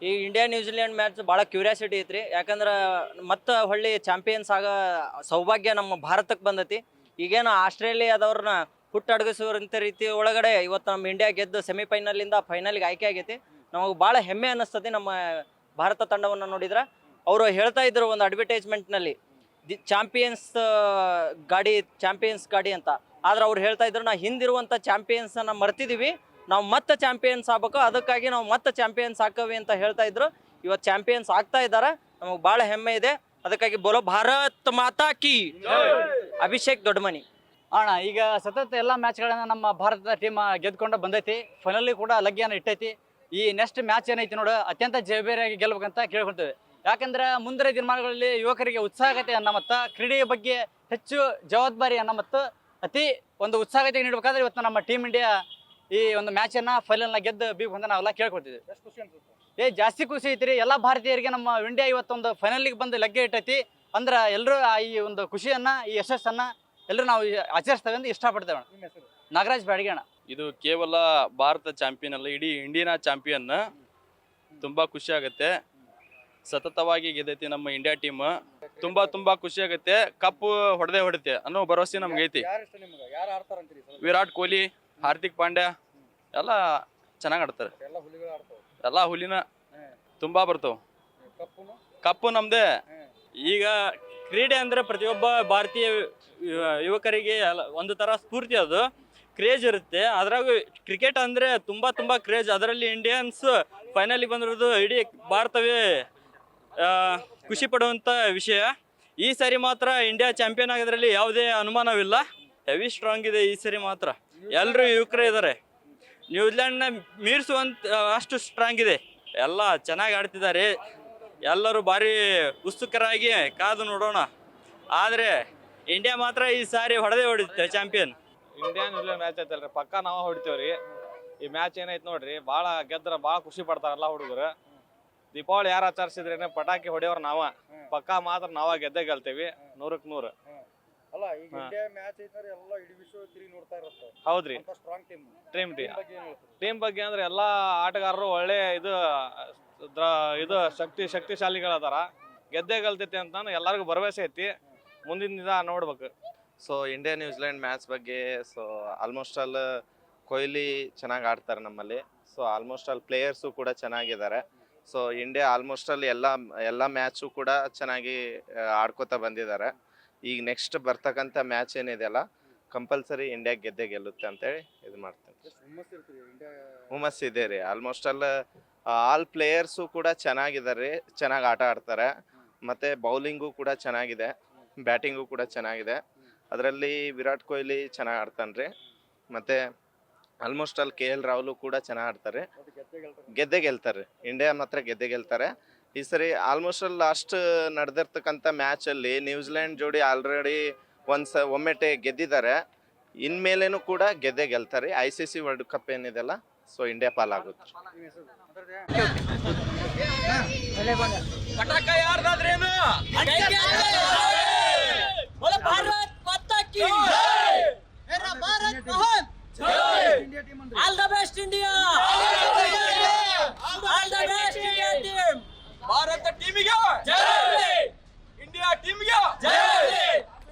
ಈ India New Zealand match ಭಾಳ curiosity ಐತ್ರಿ. ಯಾಕಂದ್ರೆ ಮತ್ತೆ ಹೊಳ್ಳಿ ಚಾಂಪಿಯನ್ಸ್ ಆಗ ಸೌಭಾಗ್ಯ ನಮ್ಮ ಭಾರತಕ್ಕೆ ಬಂದತಿ. ಈಗೇನು ಆಸ್ಟ್ರೇಲಿಯಾದವ್ರನ್ನ ಹುಟ್ಟಡಗಿಸುವಂಥ ರೀತಿ ಒಳಗಡೆ ಇವತ್ತು ನಮ್ಮ ಇಂಡಿಯಾ ಗೆದ್ದು ಸೆಮಿಫೈನಲಿಂದ ಫೈನಲ್ಗೆ ಆಯ್ಕೆ ಆಗೈತಿ. ನಮಗೆ ಭಾಳ ಹೆಮ್ಮೆ ಅನ್ನಿಸ್ತದೆ ನಮ್ಮ ಭಾರತ ತಂಡವನ್ನು ನೋಡಿದ್ರೆ. ಅವರು ಹೇಳ್ತಾ ಇದ್ರು ಒಂದು ಅಡ್ವರ್ಟೈಸ್ಮೆಂಟ್ನಲ್ಲಿ ಚಾಂಪಿಯನ್ಸ್ ಗಾಡಿ ಅಂತ. ಆದ್ರೆ ಅವ್ರು ಹೇಳ್ತಾ ಇದ್ರು ನಾ ಹಿಂದಿರುವಂಥ ಚಾಂಪಿಯನ್ಸನ್ನು ಮರ್ತಿದ್ದೀವಿ, ನಾವು ಮತ್ತೆ ಚಾಂಪಿಯನ್ಸ್ ಆಗ್ಬೇಕು, ಅದಕ್ಕಾಗಿ ನಾವು ಮತ್ತೆ ಚಾಂಪಿಯನ್ಸ್ ಹಾಕವಿ ಅಂತ ಹೇಳ್ತಾ ಇದ್ರು. ಇವತ್ತು ಚಾಂಪಿಯನ್ಸ್ ಆಗ್ತಾ ಇದ್ದಾರೆ, ನಮಗೆ ಭಾಳ ಹೆಮ್ಮೆ ಇದೆ. ಅದಕ್ಕಾಗಿ ಬೋಲೋ ಭಾರತ್ ಮಾತಾ ಕಿ ಅಭಿಷೇಕ್ ದೊಡ್ಡಮನಿ. ಅಣ್ಣ ಈಗ ಸತತ ಎಲ್ಲ ಮ್ಯಾಚ್ಗಳನ್ನ ನಮ್ಮ ಭಾರತದ ಟೀಮ್ ಗೆದ್ಕೊಂಡು ಬಂದೈತಿ. ಫೈನಲಿ ಕೂಡ ಲಗ್ಗಿಯನ್ನು ಇಟ್ಟೈತಿ. ಈ ನೆಕ್ಸ್ಟ್ ಮ್ಯಾಚ್ ಏನೈತಿ ನೋಡು ಅತ್ಯಂತ ಜವಾಬ್ದಾರಿಯಾಗಿ ಗೆಲ್ಬೇಕಂತ ಕೇಳ್ಕೊಳ್ತೇವೆ. ಯಾಕಂದ್ರೆ ಮುಂದಿನ ದಿನಮಾನಗಳಲ್ಲಿ ಯುವಕರಿಗೆ ಉತ್ಸಾಹತೆ ಅನ್ನೋ ಮತ್ತು ಕ್ರೀಡೆಯ ಬಗ್ಗೆ ಹೆಚ್ಚು ಜವಾಬ್ದಾರಿ ಅನ್ನೋ ಮತ್ತು ಅತಿ ಒಂದು ಉತ್ಸಾಹತೆ ನೀಡಬೇಕಾದ್ರೆ ಇವತ್ತು ನಮ್ಮ ಟೀಮ್ ಇಂಡಿಯಾ ಈ ಒಂದು ಮ್ಯಾಚನ್ನು ಫೈನಲ್ನ ಗೆದ್ದು ಬೀಗಂತ ನಾವೆಲ್ಲ ಕೇಳ್ಕೊಳ್ತೀವಿ. ಜಾಸ್ತಿ ಖುಷಿ ಐತ್ರಿ ಎಲ್ಲ ಭಾರತೀಯರಿಗೆ. ನಮ್ಮ ಇಂಡಿಯಾ ಇವತ್ತೊಂದು ಫೈನಲಿಗೆ ಬಂದು ಲಗ್ಗೆ ಇಟ್ಟೈತಿ ಅಂದ್ರೆ ಎಲ್ಲರೂ ಈ ಒಂದು ಖುಷಿಯನ್ನು ಈ ಯಶಸ್ಸನ್ನು ಎಲ್ಲರೂ ನಾವು ಆಚರಿಸ್ತೇವೆ ಅಂತ ಇಷ್ಟಪಡ್ತೇವೆ. ನಾಗರಾಜ್ ಬ್ಯಾಡಗಿಣ. ಇದು ಕೇವಲ ಭಾರತ ಚಾಂಪಿಯನ್ ಅಲ್ಲ, ಇಡೀ ಇಂಡಿಯಾ ಚಾಂಪಿಯನ್. ತುಂಬ ಖುಷಿ ಆಗುತ್ತೆ. ಸತತವಾಗಿ ಗೆದ್ದೈತಿ ನಮ್ಮ ಇಂಡಿಯಾ ಟೀಮ್. ತುಂಬಾ ಖುಷಿ ಆಗುತ್ತೆ. ಕಪ್ಪು ಹೊಡೆಯುತ್ತೆ ಅನ್ನೋ ಭರವಸೆ ನಮ್ಗೆ ಐತಿ. ವಿರಾಟ್ ಕೊಹ್ಲಿ, ಹಾರ್ದಿಕ್ ಪಾಂಡ್ಯ ಎಲ್ಲ ಚೆನ್ನಾಗಿ ಆಡ್ತಾರೆ. ಎಲ್ಲ ಹುಲಿನ ತುಂಬಾ ಬರ್ತಾವ. ಕಪ್ಪು ನಮ್ದೇ. ಈಗ ಕ್ರೀಡೆ ಅಂದರೆ ಪ್ರತಿಯೊಬ್ಬ ಭಾರತೀಯ ಯುವಕರಿಗೆ ಒಂದು ಥರ ಸ್ಫೂರ್ತಿ, ಅದು ಕ್ರೇಜ್ ಇರುತ್ತೆ. ಅದ್ರಾಗ ಕ್ರಿಕೆಟ್ ಅಂದರೆ ತುಂಬ ಕ್ರೇಜ್. ಅದರಲ್ಲಿ ಇಂಡಿಯನ್ಸ್ ಫೈನಲಿಗೆ ಬಂದಿರೋದು ಇಡೀ ಭಾರತವೇ ಖುಷಿ ಪಡುವಂಥ ವಿಷಯ. ಈ ಸರಿ ಮಾತ್ರ ಇಂಡಿಯಾ ಚಾಂಪಿಯನ್ ಆಗೋದ್ರಲ್ಲಿ ಯಾವುದೇ ಅನುಮಾನವಿಲ್ಲ. ಹೆವಿ ಸ್ಟ್ರಾಂಗ್ ಇದೆ ಈ ಸರಿ ಮಾತ್ರ. ಎಲ್ಲರೂ ಯುವಕರೇ ಇದ್ದಾರೆ. ನ್ಯೂಜಿಲೆಂಡ್ನ ಮೀರಿಸುವಂಥ ಅಷ್ಟು ಸ್ಟ್ರಾಂಗ್ ಇದೆ. ಎಲ್ಲ ಚೆನ್ನಾಗಿ ಆಡ್ತಿದ್ದಾರೆ. ಎಲ್ಲರೂ ಭಾರಿ ಉತ್ಸುಕರಾಗಿ ಕಾದು ನೋಡೋಣ. ಆದರೆ ಇಂಡಿಯಾ ಮಾತ್ರ ಈ ಸಾರಿ ಹೊಡೆಯುತ್ತೆ ಚಾಂಪಿಯನ್. ಇಂಡಿಯಾ ನ್ಯೂಜಿಲೆಂಡ್ ಮ್ಯಾಚ್ ಐತಲ್ರಿ, ಪಕ್ಕ ನಾವು ಹೊಡಿತೇವ್ರಿ. ಈ ಮ್ಯಾಚ್ ಏನೈತೆ ನೋಡ್ರಿ, ಭಾಳ ಗೆದ್ರ ಭಾಳ ಖುಷಿ ಪಡ್ತಾರಲ್ಲ ಹುಡುಗರು. ದೀಪಾವಳಿ ಯಾರು ಆಚರಿಸಿದ್ರೇನೆ ಪಟಾಕಿ ಹೊಡೆಯೋರು ನಾವ. ಪಕ್ಕ ಮಾತ್ರ ನಾವ ಗೆದ್ದೇ ಗೆಲ್ತೇವಿ 100ಕ್ಕೆ 100. ಅಲ್ಲ ಈಗ ಇಂಡಿಯಾ ಮ್ಯಾಚ್ ಐತಾರೆ ಎಲ್ಲ ಇಡೀ ವಿಶ್ವ ತಿರುಗಿ ನೋಡ್ತಾ ಇರುತ್ತೆ. ಹೌದ್ರಿ. ಸ್ಟ್ರಾಂಗ್ ಟೀಮ್ ಬಗ್ಗೆ ಅಂದ್ರೆ ಎಲ್ಲಾ ಆಟಗಾರರು ಒಳ್ಳೆ ಇದು ಶಕ್ತಿಶಾಲಿಗಳದಾರ. ಗೆದ್ದೇ ಗೆಲ್ತೈತಿ ಅಂತ ಎಲ್ಲರಿಗೂ ಭರವಸೆ ಐತಿ. ಮುಂದಿನ ದಿನ ನೋಡ್ಬೇಕು. ಸೊ ಇಂಡಿಯಾ ನ್ಯೂಜಿಲೆಂಡ್ ಮ್ಯಾಚ್ ಬಗ್ಗೆ ಆಲ್ಮೋಸ್ಟ್ ಆಲ್ ಕೊಹ್ಲಿ ಚೆನ್ನಾಗಿ ಆಡ್ತಾರೆ ನಮ್ಮಲ್ಲಿ. ಸೊ ಆಲ್ಮೋಸ್ಟ್ ಆಲ್ ಪ್ಲೇಯರ್ಸು ಕೂಡ ಚೆನ್ನಾಗಿದ್ದಾರೆ. ಸೊ ಇಂಡಿಯಾ ಆಲ್ಮೋಸ್ಟ್ ಆಲ್ ಎಲ್ಲ ಮ್ಯಾಚು ಕೂಡ ಚೆನ್ನಾಗಿ ಆಡ್ಕೋತಾ ಬಂದಿದ್ದಾರೆ. ಈಗ ನೆಕ್ಸ್ಟ್ ಬರ್ತಕ್ಕಂಥ ಮ್ಯಾಚ್ ಏನಿದೆಯಲ್ಲ ಕಂಪಲ್ಸರಿ ಇಂಡಿಯಾ ಗೆದ್ದೇ ಗೆಲ್ಲುತ್ತೆ ಅಂತೇಳಿ ಇದು ಮಾಡ್ತೇನೆ. ಹುಮ್ಮಸ್ ಇದೆ ರೀ. ಆಲ್ಮೋಸ್ಟ್ ಆಲ್ ಪ್ಲೇಯರ್ಸು ಕೂಡ ಚೆನ್ನಾಗಿದ್ದಾರೆ, ಚೆನ್ನಾಗಿ ಆಟ ಆಡ್ತಾರೆ. ಮತ್ತು ಬೌಲಿಂಗು ಕೂಡ ಚೆನ್ನಾಗಿದೆ, ಬ್ಯಾಟಿಂಗು ಕೂಡ ಚೆನ್ನಾಗಿದೆ. ಅದರಲ್ಲಿ ವಿರಾಟ್ ಕೊಹ್ಲಿ ಚೆನ್ನಾಗಿ ಆಡ್ತಾನೆ ರೀ. ಮತ್ತು ಆಲ್ಮೋಸ್ಟ್ ಆಲ್ KL ರಾಹುಲ್ ಕೂಡ ಚೆನ್ನಾಗಿ ಆಡ್ತಾರೆ. ಗೆದ್ದೇ ಗೆಲ್ತಾರೆ. ಇಂಡಿಯಾ ಮಾತ್ರ ಗೆದ್ದೇ ಗೆಲ್ತಾರೆ ಈ ಸರಿ. ಆಲ್ಮೋಸ್ಟ್ ಆಲ್ ಲಾಸ್ಟ್ ನಡೆದಿರ್ತಕ್ಕಂಥ ಮ್ಯಾಚಲ್ಲಿ ನ್ಯೂಜಿಲೆಂಡ್ ಜೋಡಿ ಆಲ್ರೆಡಿ ಒಮ್ಮೆ ಗೆದ್ದಿದ್ದಾರೆ. ಇನ್ಮೇಲೇನು ಕೂಡ ಗೆದ್ದೇ ಗೆಲ್ತಾರೆ. ICC ವರ್ಲ್ಡ್ ಕಪ್ ಏನಿದೆಲ್ಲ ಸೊ ಇಂಡಿಯಾ ಪಾಲಾಗುತ್ತೆ. ಪಟಾಕ ಯಾರ್ದಾದ್ರೇನು all the best India. All the best India team. ಭಾರತ ಟೀಮಿಗೆ ಜೈ, ಇಂಡಿಯಾ ಟೀಮಿಗೆ ಜೈ.